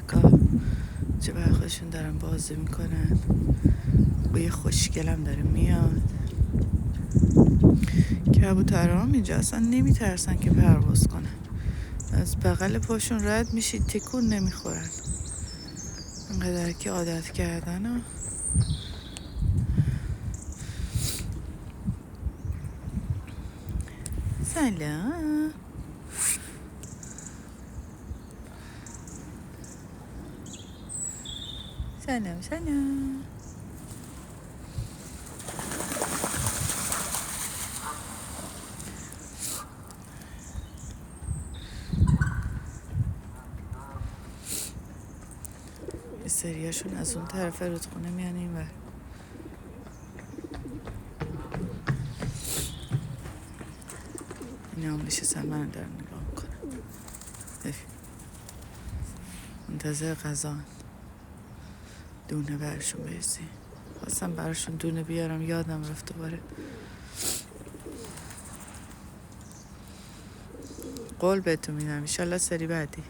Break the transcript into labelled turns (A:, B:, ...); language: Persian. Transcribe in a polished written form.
A: پارکا چه برخوشون دارن بازی میکنن. یه خوشگلم داره میاد. کبوترام اینجا اصلا نمیترسن که پرواز کنن، از بغل پاشون رد میشید تکون نمیخورن، انقدر که عادت کردن ها. سلام سلام سلام. یه سریاشون از اون طرف رودخونه میان این ور. اینا هم نشستن من دارم نگاه میکنم، منتظر غذا، دونه برشون برسی. خواستم براشون دونه بیارم یادم رفت دوباره. قول بهتون میدم انشالله سری بعدی